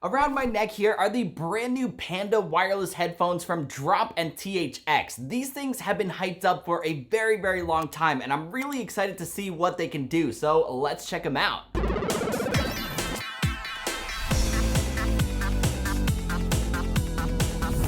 Around my neck here are the brand new Panda wireless headphones from Drop and THX. These things have been hyped up for a very long time, and I'm really excited to see what they can do, so let's check them out.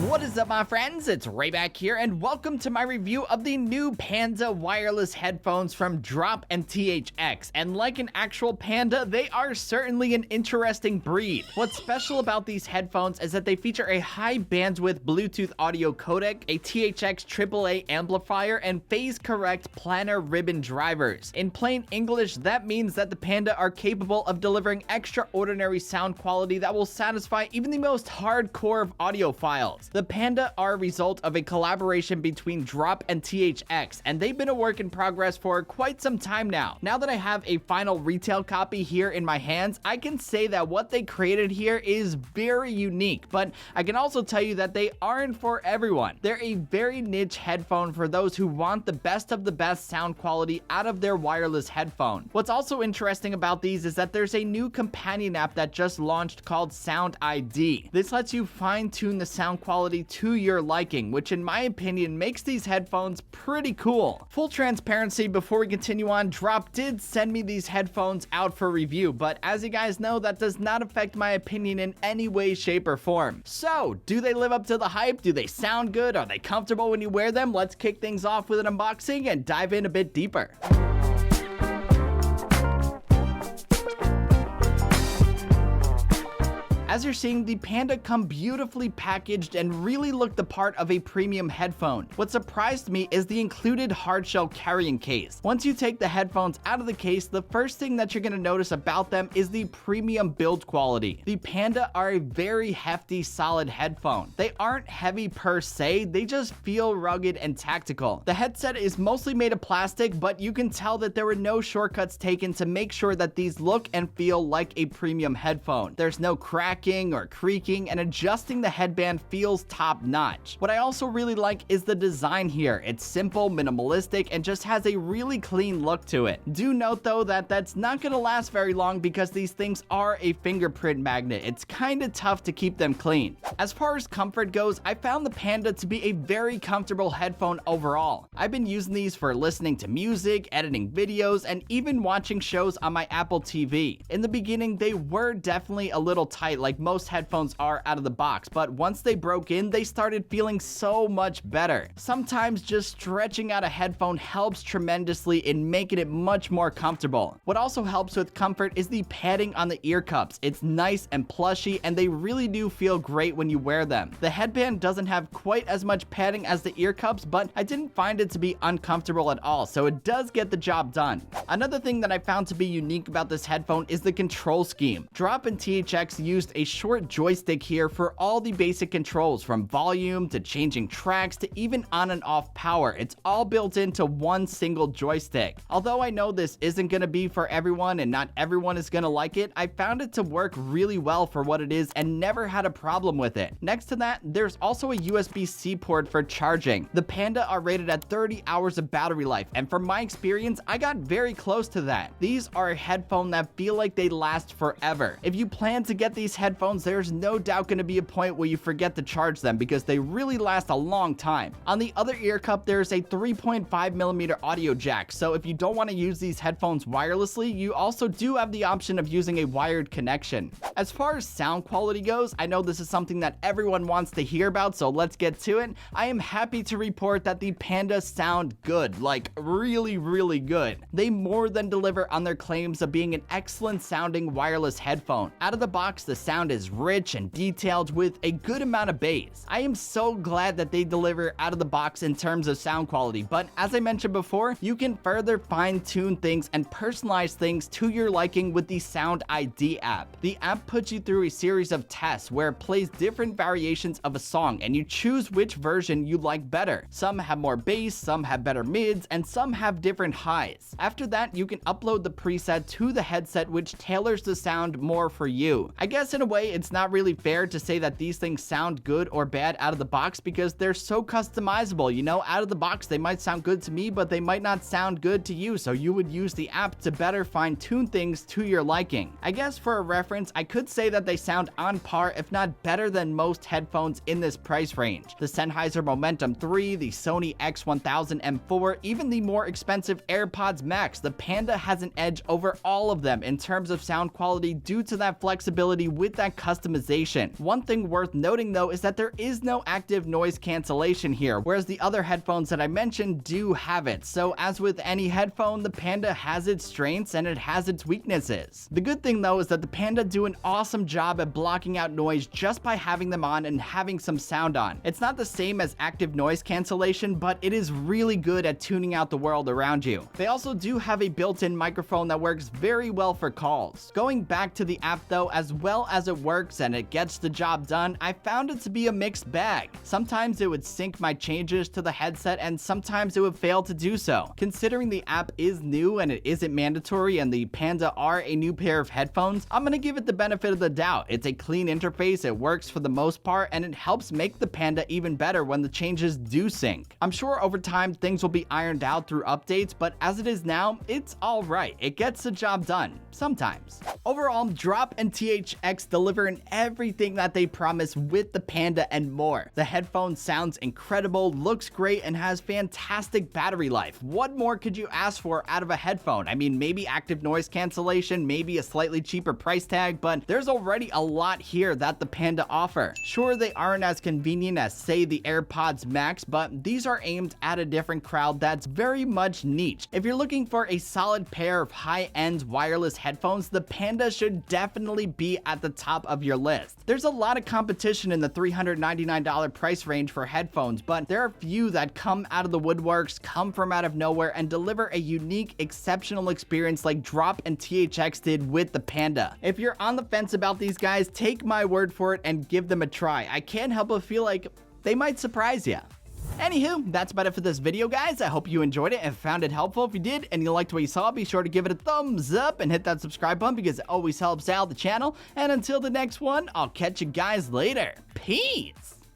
What is up, my friends? It's Ray back here, and welcome to my review of the new Panda wireless headphones from Drop and THX. And like an actual panda, they are certainly an interesting breed. What's special about these headphones is that they feature a high bandwidth Bluetooth audio codec, a THX AAA amplifier, and phase-correct planar ribbon drivers. In plain English, that means that the Panda are capable of delivering extraordinary sound quality that will satisfy even the most hardcore of audiophiles. The Panda are a result of a collaboration between Drop and THX, and they've been a work in progress for quite some time now. Now that I have a final retail copy here in my hands, I can say that what they created here is very unique, but I can also tell you that they aren't for everyone. They're a very niche headphone for those who want the best of the best sound quality out of their wireless headphone. What's also interesting about these is that there's a new companion app that just launched called Sound ID. This lets you fine-tune the sound quality to your liking, which in my opinion makes these headphones pretty cool. Full transparency, before we continue on, Drop did send me these headphones out for review, but as you guys know, that does not affect my opinion in any way, shape, or form. So, do they live up to the hype? Do they sound good? Are they comfortable when you wear them? Let's kick things off with an unboxing and dive in a bit deeper. As you're seeing, the Panda come beautifully packaged and really look the part of a premium headphone. What surprised me is the included hardshell carrying case. Once you take the headphones out of the case, the first thing that you're going to notice about them is the premium build quality. The Panda are a very hefty, solid headphone. They aren't heavy per se, they just feel rugged and tactical. The headset is mostly made of plastic, but you can tell that there were no shortcuts taken to make sure that these look and feel like a premium headphone. There's no crack or creaking, and adjusting the headband feels top-notch. What I also really like is the design here. It's simple, minimalistic, and just has a really clean look to it. Do note though that that's not gonna last very long because these things are a fingerprint magnet. It's kinda tough to keep them clean. As far as comfort goes, I found the Panda to be a very comfortable headphone overall. I've been using these for listening to music, editing videos, and even watching shows on my Apple TV. In the beginning, they were definitely a little tight, like most headphones are out of the box, but once they broke in, they started feeling so much better. Sometimes just stretching out a headphone helps tremendously in making it much more comfortable. What also helps with comfort is the padding on the ear cups. It's nice and plushy, and they really do feel great when you wear them. The headband doesn't have quite as much padding as the ear cups, but I didn't find it to be uncomfortable at all, so it does get the job done. Another thing that I found to be unique about this headphone is the control scheme. Drop and THX used a short joystick here for all the basic controls, from volume to changing tracks to even on and off power. It's all built into one single joystick. Although I know this isn't going to be for everyone and not everyone is going to like it, I found it to work really well for what it is and never had a problem with it. Next to that, there's also a USB-C port for charging. The Panda are rated at 30 hours of battery life, and from my experience, I got very close to that. These are a headphone that feel like they last forever. If you plan to get these headphones, there's no doubt going to be a point where you forget to charge them because they really last a long time. On the other ear cup, there's a 3.5mm audio jack, so if you don't want to use these headphones wirelessly, you also do have the option of using a wired connection. As far as sound quality goes, I know this is something that everyone wants to hear about, so let's get to it. I am happy to report that the Panda sound good, like really good. They more than deliver on their claims of being an excellent sounding wireless headphone. Out of the box, the sound is rich and detailed with a good amount of bass. I am so glad that they deliver out of the box in terms of sound quality, but as I mentioned before, you can further fine-tune things and personalize things to your liking with the Sound ID app. The app puts you through a series of tests where it plays different variations of a song, and you choose which version you like better. Some have more bass, some have better mids, and some have different highs. After that, you can upload the preset to the headset, which tailors the sound more for you. I guess in a way, it's not really fair to say that these things sound good or bad out of the box because they're so customizable. You know, out of the box, they might sound good to me, but they might not sound good to you, so you would use the app to better fine-tune things to your liking. I guess for a reference, I could say that they sound on par, if not better than most headphones in this price range. The Sennheiser Momentum 3, the Sony X1000 M4, even the more expensive AirPods Max, the Panda has an edge over all of them in terms of sound quality due to that flexibility with that customization. One thing worth noting though is that there is no active noise cancellation here, whereas the other headphones that I mentioned do have it. So as with any headphone, the Panda has its strengths and it has its weaknesses. The good thing though is that the Panda do an awesome job at blocking out noise just by having them on and having some sound on. It's not the same as active noise cancellation, but it is really good at tuning out the world around you. They also do have a built-in microphone that works very well for calls. Going back to the app though, as well as it works and it gets the job done, I found it to be a mixed bag. Sometimes it would sync my changes to the headset and sometimes it would fail to do so. Considering the app is new and it isn't mandatory and the Panda are a new pair of headphones, I'm gonna give it the benefit of the doubt. It's a clean interface, it works for the most part, and it helps make the Panda even better when the changes do sync. I'm sure over time things will be ironed out through updates, but as it is now, it's alright. It gets the job done, sometimes. Overall, Drop and THX deliver in everything that they promise with the Panda and more. The headphone sounds incredible, looks great, and has fantastic battery life. What more could you ask for out of a headphone? I mean, maybe active noise cancellation, maybe a slightly cheaper price tag, but there's already a lot here that the Panda offer. Sure, they aren't as convenient as, say, the AirPods Max, but these are aimed at a different crowd that's very much niche. If you're looking for a solid pair of high-end wireless headphones, the Panda should definitely be at the top of your list. There's a lot of competition in the $399 price range for headphones, but there are few that come out of the woodworks, come from out of nowhere, and deliver a unique, exceptional experience like Drop and THX did with the Panda. If you're on the fence about these guys, take my word for it and give them a try. I can't help but feel like they might surprise you. Anywho, that's about it for this video, guys. I hope you enjoyed it and found it helpful. If you did and you liked what you saw, be sure to give it a thumbs up and hit that subscribe button because it always helps out the channel. And until the next one, I'll catch you guys later. Peace!